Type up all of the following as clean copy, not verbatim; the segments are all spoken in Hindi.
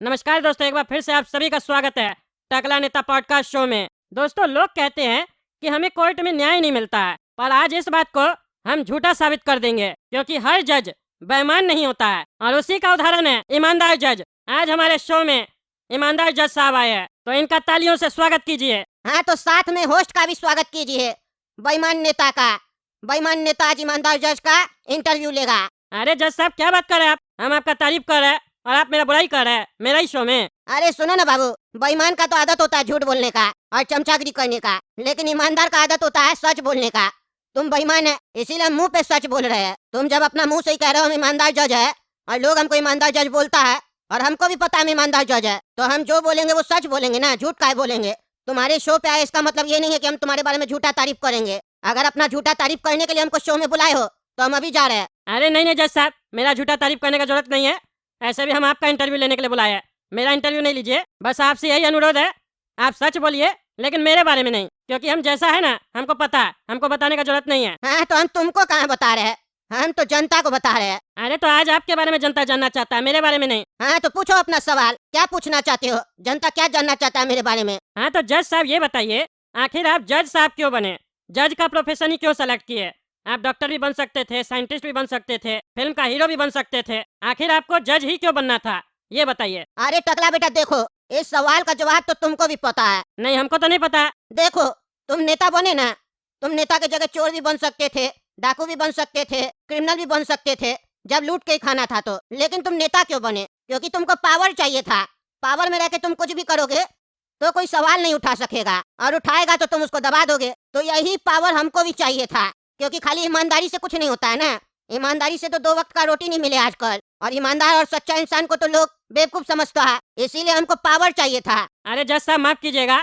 नमस्कार दोस्तों, एक बार फिर से आप सभी का स्वागत है टकला नेता पॉडकास्ट शो में। दोस्तों, लोग कहते हैं कि हमें कोर्ट में न्याय नहीं मिलता है, पर आज इस बात को हम झूठा साबित कर देंगे, क्योंकि हर जज बेईमान नहीं होता है और उसी का उदाहरण है ईमानदार जज। आज हमारे शो में ईमानदार जज साहब आए हैं, तो इनका तालियों से स्वागत कीजिए। हाँ, तो साथ में होस्ट का भी स्वागत कीजिए, बेईमान नेता का। बेईमान नेता आज ईमानदार जज का इंटरव्यू लेगा। अरे जज साहब, क्या बात कर रहे हैं आप? हम आपका तारीफ कर रहे हैं और आप मेरा बुराई कर रहे हैं मेरा ही शो में। अरे सुनो ना बाबू, बेईमान का तो आदत होता है झूठ बोलने का और चमचागिरी करने का, लेकिन ईमानदार का आदत होता है सच बोलने का। तुम बेईमान है, इसीलिए हम मुंह पे सच बोल रहे हैं। तुम जब अपना मुंह से ही कह रहे हो हम ईमानदार जज है और लोग हमको ईमानदार जज बोलता है और हमको भी पता है हम ईमानदार जज है, तो हम जो बोलेंगे वो सच बोलेंगे ना, झूठ काहे बोलेंगे। तुम्हारे शो पे आए इसका मतलब ये नहीं है कि हम तुम्हारे बारे में झूठा तारीफ करेंगे। अगर अपना झूठा तारीफ करने के लिए हमको शो में बुलाए हो तो हम अभी जा रहे हैं। अरे नहीं नहीं जज साहब, मेरा झूठा तारीफ करने का जरूरत नहीं है। ऐसे भी हम आपका इंटरव्यू लेने के लिए बुलाए हैं, मेरा इंटरव्यू नहीं लीजिए। बस आपसे यही अनुरोध है, आप सच बोलिए लेकिन मेरे बारे में नहीं, क्योंकि हम जैसा है ना हमको पता है, हमको बताने का जरूरत नहीं है। हाँ, तो हम तुमको कहाँ बता रहे हैं, हम तो जनता को बता रहे हैं। अरे तो आज आपके बारे में जनता जानना चाहता है, मेरे बारे में नहीं। हाँ, तो पूछो अपना सवाल, क्या पूछना चाहते हो, जनता क्या जानना चाहता है मेरे बारे में। हाँ तो जज साहब ये बताइए, आखिर आप जज साहब क्यों बने? जज का प्रोफेशन ही क्यों सेलेक्ट किए? आप डॉक्टर भी बन सकते थे, साइंटिस्ट भी बन सकते थे, फिल्म का हीरो भी बन सकते थे, आखिर आपको जज ही क्यों बनना था, ये बताइए। अरे टकला बेटा, देखो इस सवाल का जवाब तो तुमको भी पता है। नहीं, हमको तो नहीं पता। देखो, तुम नेता बने ना, तुम नेता के जगह चोर भी बन सकते थे, डाकू भी बन सकते थे, क्रिमिनल भी बन सकते थे, जब लूट के ही खाना था तो। लेकिन तुम नेता क्यों बने? क्योंकि तुमको पावर चाहिए था। पावर में रह के तुम कुछ भी करोगे तो कोई सवाल नहीं उठा सकेगा, और उठाएगा तो तुम उसको दबा दोगे। तो यही पावर हमको भी चाहिए था, क्योंकि खाली ईमानदारी से कुछ नहीं होता है ना। ईमानदारी से तो 2 वक्त का रोटी नहीं मिले आजकल, और ईमानदार और सच्चा इंसान को तो लोग बेवकूफ समझता है, इसीलिए हमको पावर चाहिए था। अरे जज साहब माफ कीजिएगा,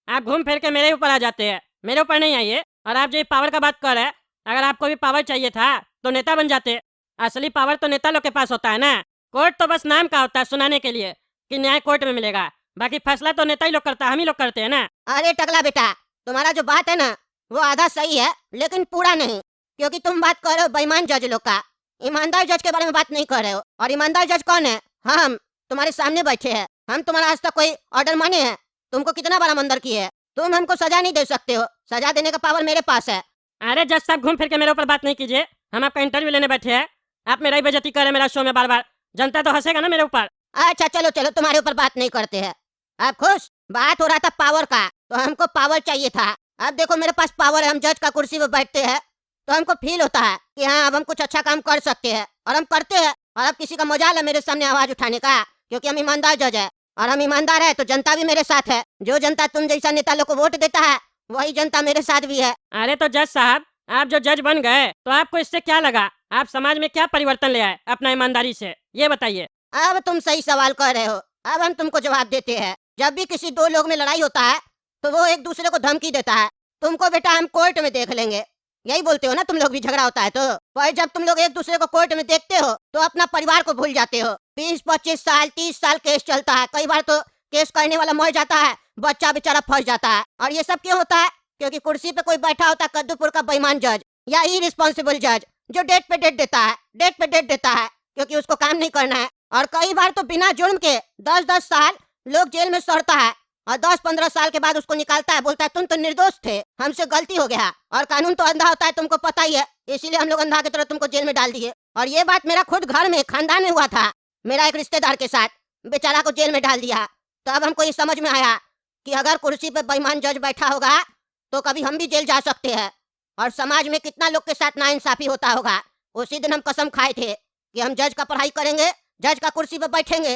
आप घूम फिर के मेरे ऊपर आ जाते हैं, मेरे ऊपर नहीं आइए। और आप जो पावर का बात कर रहे हैं, अगर आपको भी पावर चाहिए था तो नेता बन जाते। असली पावर तो नेता लोग के पास होता है ना। कोर्ट तो बस नाम का होता है सुनाने के लिए कि न्याय कोर्ट में मिलेगा, बाकी फैसला तो नेता ही लोग करता है, हम ही लोग करते हैं ना। अरे टकला बेटा, तुम्हारा जो बात है ना वो आधा सही है लेकिन पूरा नहीं, क्योंकि तुम बात कर रहे हो बेईमान जज लोग का, ईमानदार जज के बारे में बात नहीं कर रहे हो। और ईमानदार जज कौन है? हम तुम्हारे सामने बैठे हैं। हम तुम्हारा आज तक कोई ऑर्डर माने हैं? तुमको कितना बड़ा मंदिर किए है? तुम हमको सजा नहीं दे सकते हो, सजा देने का पावर मेरे पास है। अरे जज साहब घूम फिर के मेरे ऊपर बात नहीं कीजिए, हम आपका इंटरव्यू लेने बैठे हैं, आप मेरा ही बेइज्जती कर रहे हैं मेरा शो में बार बार। जनता तो हंसेगा ना मेरे ऊपर। अच्छा चलो चलो, तुम्हारे ऊपर बात नहीं करते हैं। अब खुश? बात हो रहा था पावर का, तो हमको पावर चाहिए था। अब देखो मेरे पास पावर है, हम जज का कुर्सी पे बैठते हैं तो हमको फील होता है कि हाँ अब हम कुछ अच्छा काम कर सकते हैं, और हम करते हैं। और अब किसी का मजाल है मेरे सामने आवाज उठाने का, क्योंकि हम ईमानदार जज है, और हम ईमानदार है तो जनता भी मेरे साथ है। जो जनता तुम जैसा नेता लोग को वोट देता है वही जनता मेरे साथ भी है। अरे तो जज साहब, आप जो जज बन गए तो आपको इससे क्या लगा? आप समाज में क्या परिवर्तन ले आए अपना ईमानदारी से, ये बताइए। अब तुम सही सवाल कर रहे हो, अब हम तुमको जवाब देते हैं। जब भी किसी 2 लोग में लड़ाई होता है तो वो एक दूसरे को धमकी देता है, तुमको बेटा हम कोर्ट में देख लेंगे, यही बोलते हो ना तुम लोग भी, झगड़ा होता है तो। पर जब तुम लोग एक दूसरे को कोर्ट में देखते हो तो अपना परिवार को भूल जाते हो। 20-25 साल 30 साल केस चलता है, कई बार तो केस करने वाला मर जाता है, बच्चा बेचारा फंस जाता है। और ये सब क्यों होता है? क्योंकि कुर्सी पे कोई बैठा होता है कद्दूपुर का बेईमान जज या इररिस्पांसिबल जज, जो डेट पे डेट देता है, डेट पे डेट देता है, क्योंकि उसको काम नहीं करना है। और कई बार तो बिना जुर्म के 10-10 साल लोग जेल में सड़ता है, और 10-15 साल के बाद उसको निकालता है, बोलता है तुम तो निर्दोष थे, हमसे गलती हो गया। और कानून तो अंधा होता है, तुमको पता ही है, इसीलिए हम लोग अंधा की तरह तुमको जेल में डाल दिए। और ये बात मेरा खुद घर में खानदान में हुआ था, मेरा एक रिश्तेदार के साथ, बेचारा को जेल में डाल दिया। तो अब हमको ये समझ में आया कि अगर कुर्सी पे बेईमान जज बैठा होगा तो कभी हम भी जेल जा सकते हैं। और समाज में कितना लोग के साथ नाइंसाफी होता होगा। उसी दिन हम कसम खाए थे कि हम जज का पढ़ाई करेंगे, जज का कुर्सी पे बैठेंगे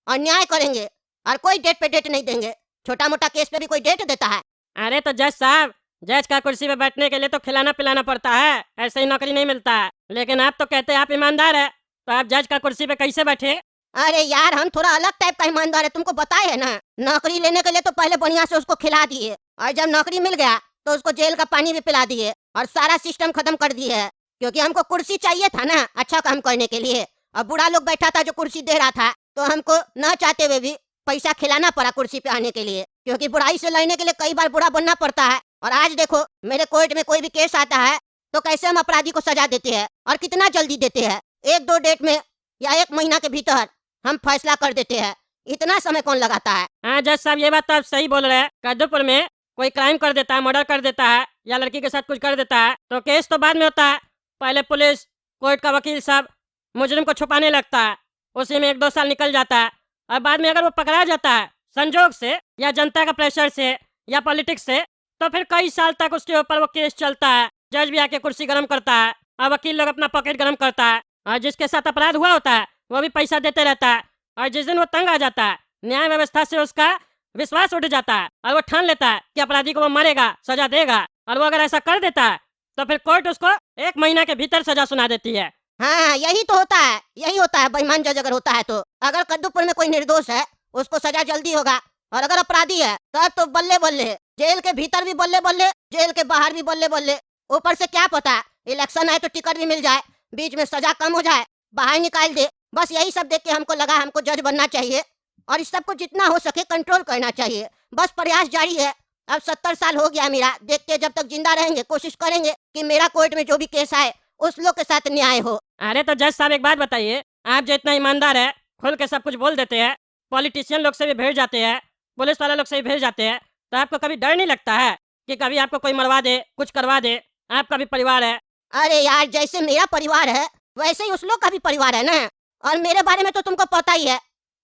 और न्याय करेंगे, और कोई डेट पे डेट नहीं देंगे। छोटा मोटा केस पे भी कोई डेट देता है? अरे तो जज साहब, जज का कुर्सी पे बैठने के लिए तो खिलाना पिलाना पड़ता है, ऐसे ही नौकरी नहीं मिलता है। लेकिन आप तो कहते हैं आप ईमानदार है, तो आप जज का कुर्सी पे कैसे बैठे? अरे यार, हम थोड़ा अलग टाइप का ईमानदार है, तुमको बताए है ना। नौकरी लेने के लिए तो पहले बढ़िया से उसको खिला दिए, और जब नौकरी मिल गया तो उसको जेल का पानी भी पिला दिए, और सारा सिस्टम खत्म कर दिए है। क्योंकि हमको कुर्सी चाहिए था ना अच्छा काम करने के लिए, और बुढ़ा लोग बैठा था जो कुर्सी दे रहा था, तो हमको न चाहते हुए भी पैसा खिलाना पड़ा कुर्सी पे आने के लिए, क्योंकि बुढ़ाई से लड़ने के लिए कई बार बुढ़ा बनना पड़ता है। और आज देखो मेरे कोर्ट में कोई भी केस आता है तो कैसे हम अपराधी को सजा देते हैं, और कितना जल्दी देते हैं। 1-2 डेट में या 1 महीना के भीतर हम फैसला कर देते हैं। इतना समय कौन लगाता है? हाँ जज साहब, ये बात तो आप सही बोल रहे हैं। कद्दूपुर में कोई क्राइम कर देता है, मर्डर कर देता है या लड़की के साथ कुछ कर देता है तो केस तो बाद में होता है। पहले पुलिस, कोर्ट का वकील सब मुजरिम को छुपाने लगता है, उसी में 1-2 साल निकल जाता है। और बाद में अगर वो पकड़ा जाता है संजोग से या जनता का प्रेशर से या पॉलिटिक्स से, तो फिर कई साल तक उसके ऊपर वो केस चलता है। जज भी आके कुर्सी गर्म करता है और वकील लोग अपना पॉकेट गर्म करता है, और जिसके साथ अपराध हुआ होता है वो भी पैसा देते रहता है। और जिस दिन वो तंग आ जाता है, न्याय व्यवस्था से उसका विश्वास उठ जाता है और वो ठान लेता है कि अपराधी को वो मारेगा, सजा देगा। और वो अगर ऐसा कर देता है तो फिर कोर्ट उसको 1 महीना के भीतर सजा सुना देती है। हाँ, यही तो होता है, यही होता है। बेईमान जज अगर होता है तो अगर कद्दूपुर में कोई निर्दोष है उसको सजा जल्दी होगा, और अगर अपराधी है तब तो बल्ले बल्ले, जेल के भीतर भी बल्ले बल्ले, जेल के बाहर भी बल्ले बल्ले। ऊपर से क्या पता इलेक्शन आए तो टिकट भी मिल जाए, बीच में सजा कम हो जाए, बाहर निकाल दे। बस यही सब देख के हमको लगा हमको जज बनना चाहिए और इस सबको जितना हो सके कंट्रोल करना चाहिए। बस प्रयास जारी है। अब 70 साल हो गया मेरा, देखते हैं जब तक जिंदा रहेंगे कोशिश करेंगे कि मेरा कोर्ट में जो भी केस आए उस लोग के साथ न्याय हो। अरे तो जज साहब एक बात बताइए, आप जो इतना ईमानदार है, खुल के सब कुछ बोल देते हैं, पॉलिटिशियन लोग से भी भिड़ जाते हैं, पुलिस वाले लोग से भी भिड़ जाते हैं, तो आपको कभी डर नहीं लगता है कि कभी आपको कोई मरवा दे, कुछ करवा दे? आपका भी परिवार है। अरे यार, जैसे मेरा परिवार है वैसे ही उस लोग का भी परिवार है ना। और मेरे बारे में तो तुमको पता ही है,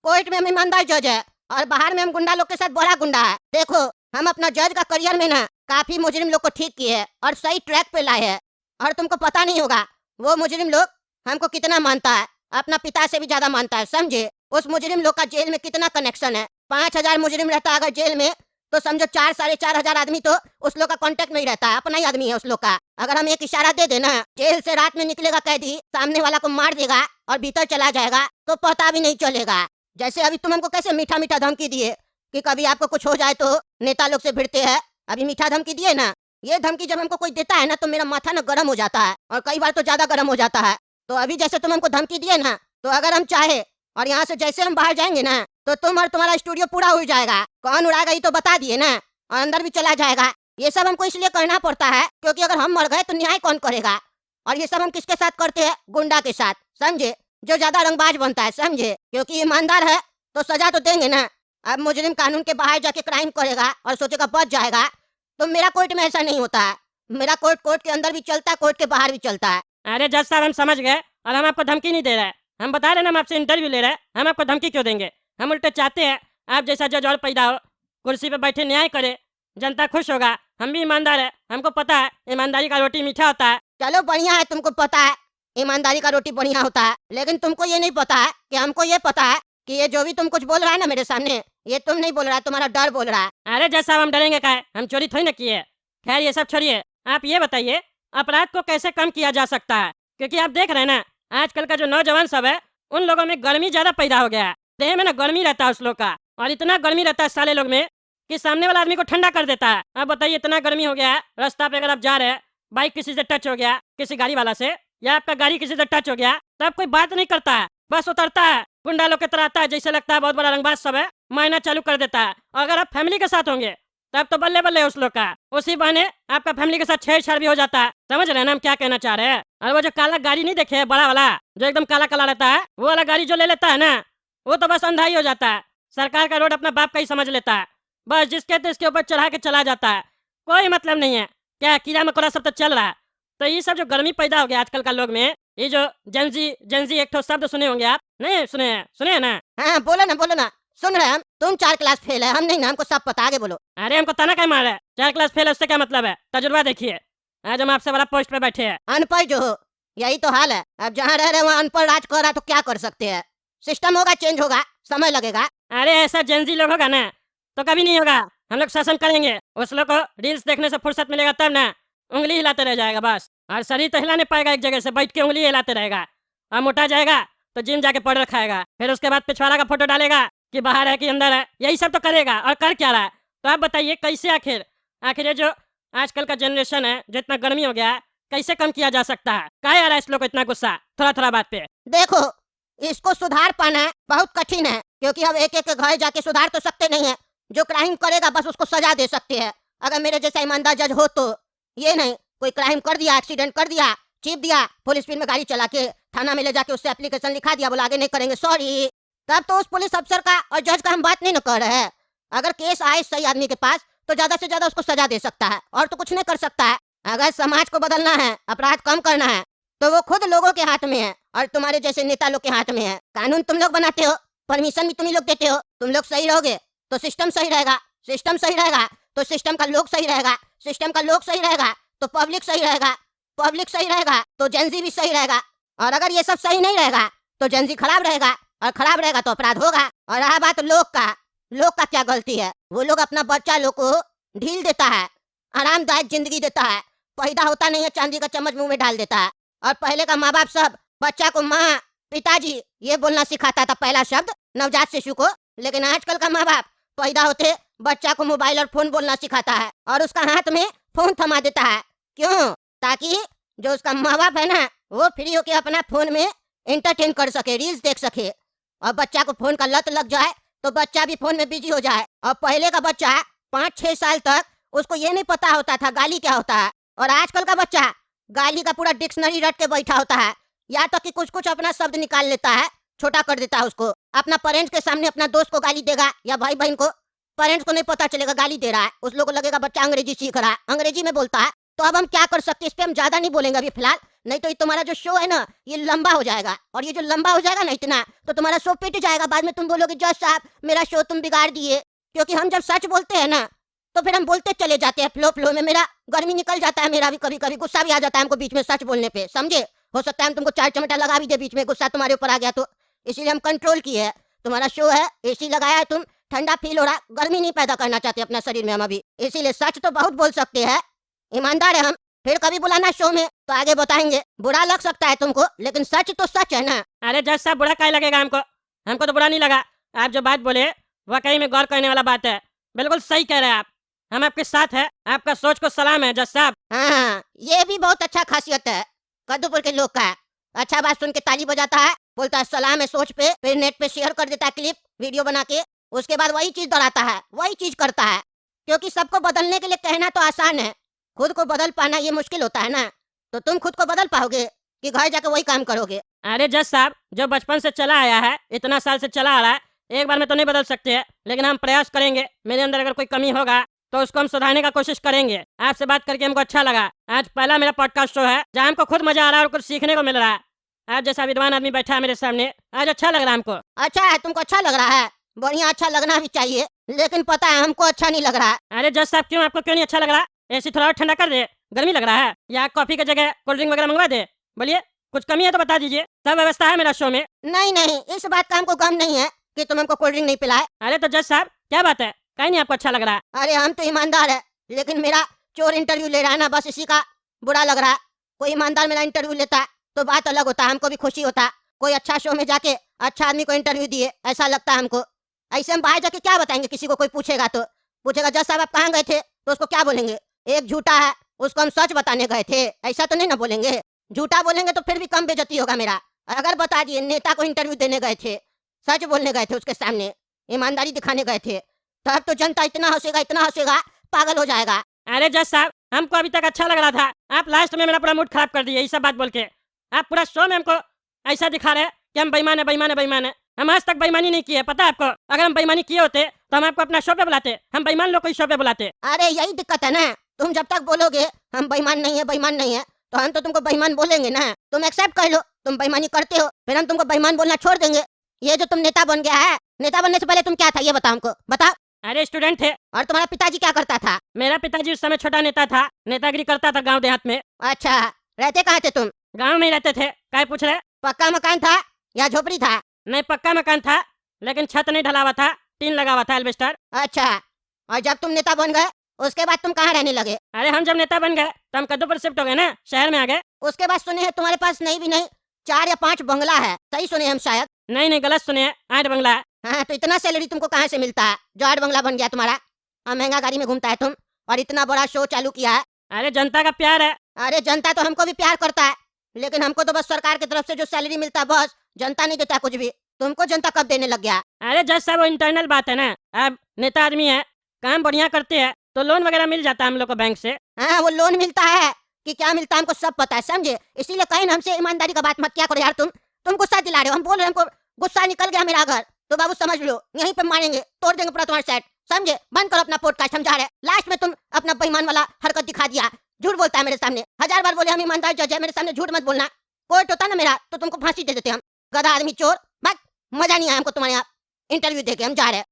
कोर्ट में हम ईमानदार जज है और बाहर में हम गुंडा लोग के साथ बड़ा गुंडा है। देखो, हम अपना जज का करियर में ना काफी मुजरिम लोग को ठीक किए है और सही ट्रैक पे लाए हैं। और तुमको पता नहीं होगा वो मुजरिम लोग हमको कितना मानता है, अपना पिता से भी ज्यादा मानता है, समझे? उस मुजरिम लोग का जेल में कितना कनेक्शन है। 5,000 मुजरिम रहता है अगर जेल में, तो समझो 4-4,500 आदमी तो उस लोग का कांटेक्ट में ही रहता है, अपना ही आदमी है उस लोग का। अगर हम एक इशारा दे देना, जेल से रात में निकलेगा कैदी, सामने वाला को मार देगा और भीतर चला जाएगा तो पता भी नहीं चलेगा। जैसे अभी तुम हमको कैसे मीठा मीठा धमकी दिए कि कभी आपको कुछ हो जाए तो नेता लोग से भिड़ते हैं, अभी मीठा धमकी दिए ना। ये धमकी जब हमको कोई देता है ना तो मेरा माथा ना गर्म हो जाता है, और कई बार तो ज्यादा गर्म हो जाता है। तो अभी जैसे तुम हमको धमकी दिए ना, तो अगर हम चाहे और यहाँ से जैसे हम बाहर जाएंगे ना तो तुम और तुम्हारा स्टूडियो पूरा उड़ जाएगा। कौन उड़ाएगा ये तो बता दिए ना, और अंदर भी चला जाएगा। ये सब हमको इसलिए करना पड़ता है क्योंकि अगर हम मर गए तो न्याय कौन करेगा। और ये सब हम किसके साथ करते हैं? गुंडा के साथ, समझे? जो ज्यादा रंगबाज बनता है, समझे? क्योंकि ईमानदार है तो सजा तो देंगे ना। अब मुजरिम कानून के बाहर जाके क्राइम करेगा और सोचेगा बच जाएगा, तो मेरा कोर्ट में ऐसा नहीं होता है। मेरा कोर्ट कोर्ट के अंदर भी चलता है, कोर्ट के बाहर भी चलता है। अरे जज साहब, हम समझ गए और हम आपको धमकी नहीं दे रहे हैं। हम बता रहे हैं, हम आपसे इंटरव्यू ले रहे हैं, हम आपको धमकी क्यों देंगे? हम उल्टे चाहते हैं आप जैसा जज और पैदा हो, कुर्सी पे बैठे न्याय करे, जनता खुश होगा। हम भी ईमानदार है, हमको पता है ईमानदारी का रोटी मीठा होता है। चलो बढ़िया है, तुमको पता है ईमानदारी का रोटी बढ़िया होता है, लेकिन तुमको ये नहीं पता है कि हमको ये पता है कि ये जो भी तुम कुछ बोल रहा है ना मेरे सामने, ये तुम नहीं बोल रहा है, तुम्हारा डर बोल रहा है। अरे जज साहब, हम डरेंगे काहे? हम चोरी थोड़ी ना किए। खैर ये सब छोड़िए, आप ये बताइए अपराध को कैसे कम किया जा सकता है? क्योंकि आप देख रहे हैं ना आजकल का जो नौजवान सब है, उन लोगों में गर्मी ज्यादा पैदा हो गया है। देह में ना गर्मी रहता है उस लोग का, और इतना गर्मी रहता है साले लोग में कि सामने वाला आदमी को ठंडा कर देता है। अब बताइए, इतना गर्मी हो गया है, रास्ता पे अगर आप जा रहे हैं, बाइक किसी से टच हो गया, किसी गाड़ी वाला से, या आपका गाड़ी किसी से टच हो गया, तब कोई बात नहीं करता है, बस उतरता है, गुंडा लोग की तरह आता है, जैसे लगता है बहुत बड़ा रंगबाज सब है, मायना चालू कर देता है। और अगर आप फैमिली के साथ होंगे तब तो बल्ले बल्ले उस लोग का, उसी बहाने आपका फैमिली के साथ छेड़छाड़ भी हो जाता है। समझ रहे हैं ना हम क्या कहना चाह रहे हैं? और वो जो काला गाड़ी नहीं देखे है, बड़ा वाला जो एकदम काला काला रहता है, वो वाला गाड़ी जो ले लेता है ना, वो तो बस अंधा ही हो जाता है। सरकार का रोड अपना बाप का ही समझ लेता है, बस जिसके इसके ऊपर चढ़ा के चला जाता है, कोई मतलब नहीं है। क्या कीड़ा मकोड़ा सब तो चल रहा है। तो ये सब जो गर्मी पैदा हो गया आजकल का लोग में, ये जो जेंजी एक ठो शब्द सुने होंगे आप, नहीं सुने? सुने हैं ना? हाँ, बोलो ना, सुन रहे हैं हम। तुम 4 क्लास फेल है, हम नहीं ना, हमको सब पता, आगे बोलो। अरे हमको ताना क्या मार रहा है? 4 क्लास फेल है उससे क्या मतलब है? तजुर्बा देखिए, आज हम आपसे बड़ा पोस्ट पे बैठे हैं। अनपढ़ जो हो, यही तो हाल है। अब जहाँ रह रहे वहाँ अनपढ़ राज कर रहा है तो क्या कर सकते हैं? सिस्टम होगा, चेंज होगा, समय लगेगा। अरे ऐसा जेंजी लोग होगा ना तो कभी नहीं होगा। हम लोग शासन करेंगे, उस लोग को रील्स देखने से फुर्सत मिलेगा तब ना, उंगली हिलाते रह जाएगा बस, और शरीर तो हिला नहीं पाएगा, एक जगह से बैठ के उंगली हिलाते रहेगा। और मोटा जाएगा तो जिम जाके पाउडर खाएगा, फिर उसके बाद पिछवाड़ा का फोटो डालेगा कि बाहर है कि अंदर है, यही सब तो करेगा। और कर क्या रहा है? तो आप बताइए कैसे आखिर ये जो आजकल का जनरेशन है, जो इतना गर्मी हो गया है, कैसे कम किया जा सकता है? क्या आ रहा है इस लोग को इतना गुस्सा थोड़ा थोड़ा बात पे? देखो, इसको सुधार पाना बहुत कठिन है, क्योंकि हम एक एक के घर जाके सुधार तो सकते नहीं है। जो क्राइम करेगा बस उसको सजा दे सकते हैं। अगर मेरे जैसा ईमानदार जज हो तो ये नहीं, कोई क्राइम कर दिया, एक्सीडेंट कर दिया, चीप दिया, फुल स्पीड में गाड़ी चला के थाना में ले जाके उससे एप्लीकेशन लिखा दिया, बोला आगे नहीं करेंगे, सॉरी, तब तो उस पुलिस अफसर का और जज का हम बात नहीं न कर रहे हैं। अगर केस आए सही आदमी के पास तो ज्यादा से ज्यादा उसको सजा दे सकता है और तो कुछ नहीं कर सकता है। अगर समाज को बदलना है, अपराध कम करना है, तो वो खुद लोगों के हाथ में है और तुम्हारे जैसे नेता लोग के हाथ में है। कानून तुम लोग बनाते हो, परमिशन भी तुम ही लोग देते हो। तुम लोग सही रहोगे तो सिस्टम सही रहेगा, सिस्टम सही रहेगा तो सिस्टम का लोग सही रहेगा, सिस्टम का लोग सही रहेगा तो पब्लिक सही रहेगा, पब्लिक सही रहेगा तो जेंजी भी सही रहेगा। और अगर ये सब सही नहीं रहेगा तो जेंजी खराब रहेगा और खराब रहेगा तो अपराध होगा। और रहा बात लोग का क्या गलती है? वो लोग अपना बच्चा लोग को ढील देता है, आरामदायक जिंदगी देता है, पैदा होता नहीं है चांदी का चम्मच मुंह में डाल देता है। और पहले का माँ बाप सब बच्चा को माँ, पिताजी ये बोलना सिखाता था, पहला शब्द नवजात शिशु को। लेकिन आजकल का माँ बाप पैदा होते बच्चा को मोबाइल और फोन बोलना सिखाता है और उसका हाथ में फोन थमा देता है। क्यों? ताकि जो उसका माँ बाप है ना, वो फ्री होके अपना फोन में एंटरटेन कर सके, रील्स देख सके। और बच्चा को फोन का लत लग जाए तो बच्चा भी फोन में बिजी हो जाए। और पहले का बच्चा 5-6 साल तक उसको ये नहीं पता होता था गाली क्या होता है, और आजकल का बच्चा गाली का पूरा डिक्शनरी रट के बैठा होता है। या तक कि कुछ कुछ अपना शब्द निकाल लेता है, छोटा कर देता है उसको। अपना पेरेंट्स के सामने अपना दोस्त को गाली देगा या भाई बहन को, पेरेंट्स को नहीं पता चलेगा गाली दे रहा है, उस लोग को लगेगा बच्चा अंग्रेजी सीख रहा है, अंग्रेजी में बोलता है। तो अब हम क्या कर सकते हैं? इस पे हम ज्यादा नहीं बोलेंगे अभी फिलहाल, नहीं तो ये तुम्हारा जो शो है ना ये लंबा हो जाएगा। और ये जो लंबा हो जाएगा ना इतना, तो तुम्हारा शो पिट जाएगा। बाद में तुम बोलोगे जज साहब मेरा शो तुम बिगाड़ दिए। क्योंकि हम जब सच बोलते हैं ना तो फिर हम बोलते चले जाते हैं फ्लो में। मेरा गर्मी निकल जाता है, मेरा भी कभी कभी गुस्सा भी आ जाता है हमको बीच में सच बोलने पे, समझे? हो सकता है हम तुमको 4 चमटा लगा भी दे बीच में, गुस्सा तुम्हारे ऊपर आ गया तो। इसीलिए हम कंट्रोल किए है। तुम्हारा शो है, एसी लगाया है, तुम ठंडा फील हो रहा, गर्मी नहीं पैदा करना चाहते अपना शरीर में हम अभी। इसीलिए सच तो बहुत बोल सकते हैं, ईमानदार है हम। फिर कभी बुलाना शो में तो आगे बताएंगे। बुरा लग सकता है तुमको, लेकिन सच तो सच है ना। अरे जज साहब बुरा काहे लगेगा हमको? हमको तो बुरा नहीं लगा। आप जो बात बोले वाकई में गौर करने वाला बात है, बिल्कुल सही कह रहे हैं आप। हम आपके साथ है, आपका सोच को सलाम है जज साहब। हाँ, ये भी बहुत अच्छा खासियत है कद्दूपुर के लोग का। अच्छा बात सुन के ताली बजाता है, बोलता है सलाम है सोच पे, फिर नेट पे शेयर कर देता है क्लिप वीडियो बना के। उसके बाद वही चीज दोहराता है, वही चीज करता है। क्योंकि सबको बदलने के लिए कहना तो आसान है, खुद को बदल पाना ये मुश्किल होता है ना। तो तुम खुद को बदल पाओगे कि घर जाके वही काम करोगे? अरे जज साहब जो बचपन से चला आया है, इतना साल से चला आ रहा है, एक बार में तो नहीं बदल सकते हैं, लेकिन हम प्रयास करेंगे। मेरे अंदर अगर कोई कमी होगा तो उसको हम सुधारने का कोशिश करेंगे। आपसे बात करके हमको अच्छा लगा। आज पहला मेरा पॉडकास्ट शो है जहाँ हमको खुद मजा आ रहा है और कुछ सीखने को मिल रहा है। आज जैसा विद्वान आदमी बैठा है मेरे सामने, आज अच्छा लग रहा है हमको। अच्छा है, तुमको अच्छा लग रहा है, बढ़िया, अच्छा लगना भी चाहिए। लेकिन पता है हमको अच्छा नहीं लग रहा है। अरे जज साहब क्यों, आपको क्यों नहीं अच्छा लग रहा? ऐसी थोड़ा और ठंडा कर दे, गर्मी लग रहा है। या कॉफी की जगह कोल्ड ड्रिंक वगैरह मंगवा दे? बोलिए, कुछ कमी है तो बता दीजिए, सब व्यवस्था है मेरा शो में। नहीं नहीं, इस बात का हमको गम नहीं है कि तुम हमको कोल्ड ड्रिंक नहीं पिलाए। अरे तो जज साहब क्या बात है, कहीं नहीं आपको अच्छा लग रहा? अरे हम तो ईमानदार है, लेकिन मेरा चोर इंटरव्यू ले रहा है ना, बस इसी का बुरा लग रहा है। कोई ईमानदार मेरा इंटरव्यू लेता है तो बात अलग होता है, हमको भी खुशी होता है। कोई अच्छा शो में जाके अच्छा आदमी को इंटरव्यू दिए, ऐसा लगता है हमको। ऐसे हम बाहर जाके क्या बताएंगे? किसी को कोई पूछेगा तो पूछेगा जज साहब आप कहाँ गए थे, तो उसको क्या बोलेंगे? एक झूठा है, उसको हम सच बताने गए थे, ऐसा तो नहीं ना बोलेंगे। झूठा बोलेंगे तो फिर भी कम बेइज्जती होगा मेरा। अगर बता दिए नेता को इंटरव्यू देने गए थे, सच बोलने गए थे, उसके सामने ईमानदारी दिखाने गए थे, तब तो जनता इतना हंसेगा, पागल हो जाएगा। अरे जज साहब हमको अभी तक अच्छा लग रहा था, आप लास्ट में मेरा पूरा मूड खराब कर दिए ये सब बात बोल के। आप पूरा शो में हमको ऐसा दिखा रहे हैं कि हम बेईमान है, बेईमान है, बेईमान है। हम आज तक बेईमानी नहीं की है, पता है आपको? अगर हम बेईमानी किए होते तो हम आपको अपना शो पे बुलाते, हम बेईमान लोग को इस शो पे बुलाते। अरे यही दिक्कत है ना, तुम जब तक बोलोगे हम बेईमान नहीं है, बेईमान नहीं है, तो हम तो तुमको बेईमान बोलेंगे ना। तुम एक्सेप्ट कर लो तुम बेईमानी करते हो, फिर हम तुमको बेईमान बोलना छोड़ देंगे। ये जो तुम नेता बन गया है, नेता बनने से पहले तुम क्या था ये बताओ हमको, बताओ। अरे स्टूडेंट थे। और तुम्हारा पिताजी क्या करता था? मेरा पिताजी उस समय छोटा नेता था, नेतागिरी करता था गांव देहात में। अच्छा, रहते कहाँ थे तुम? गांव में ही रहते थे। काय पूछ रहे? पक्का मकान था या झोपड़ी था? नहीं पक्का मकान था, लेकिन छत नहीं ढला हुआ था, टीन लगा हुआ था, एल्बेस्टर। अच्छा, और जब तुम नेता बन गए उसके बाद तुम कहाँ रहने लगे? अरे हम जब नेता बन गए तो हम कद्दूपुर शिफ्ट हो गए ना, शहर में आ गए। उसके बाद सुने हैं तुम्हारे पास नहीं भी नहीं 4 या 5 बंगला है, सही सुने हम शायद? नहीं गलत सुने हैं, 8 बंगला है। हाँ, तो इतना सैलरी तुमको कहाँ से मिलता है जो 8 बंगला बन गया तुम्हारा? और महंगा गाड़ी में घूमता है तुम, और इतना बड़ा शो चालू किया है। अरे जनता का प्यार है। अरे जनता तो हमको भी प्यार करता है, लेकिन हमको तो बस सरकार की तरफ से जो सैलरी मिलता है बस, जनता नहीं देता कुछ भी। तुमको जनता कब देने लग गया? अरे जज साहब वो इंटरनल बात है ना, अब नेता आदमी है, काम बढ़िया करते हैं तो लोन वगैरह मिल जाता है हम लोग को बैंक से। हाँ, वो लोन मिलता है कि क्या मिलता है हमको सब पता है, समझे? इसीलिए कहीं हमसे ईमानदारी का बात मत क्या करो यार। तुम गुस्सा दिला रहे हो, हम बोल रहे हैं हमको गुस्सा निकल गया मेरा। अगर तो बाबू समझ लो, यहीं पे मारेंगे, तोड़ देंगे पूरा तुम्हारा सेट, समझे? बंद करो अपना पॉडकास्ट, हम जा रहे हैं। लास्ट में तुम अपना बेईमान वाला हरकत दिखा दिया, झूठ बोलता है मेरे सामने। 1000 बार बोले हम ईमानदार जज है, मेरे सामने झूठ मत बोलना। कोर्ट होता ना मेरा तो तुमको फांसी दे देते हम। गधा आदमी चोर, बस मजा नहीं आया हमको तुम्हारे यहाँ इंटरव्यू देके, हम जा रहे हैं।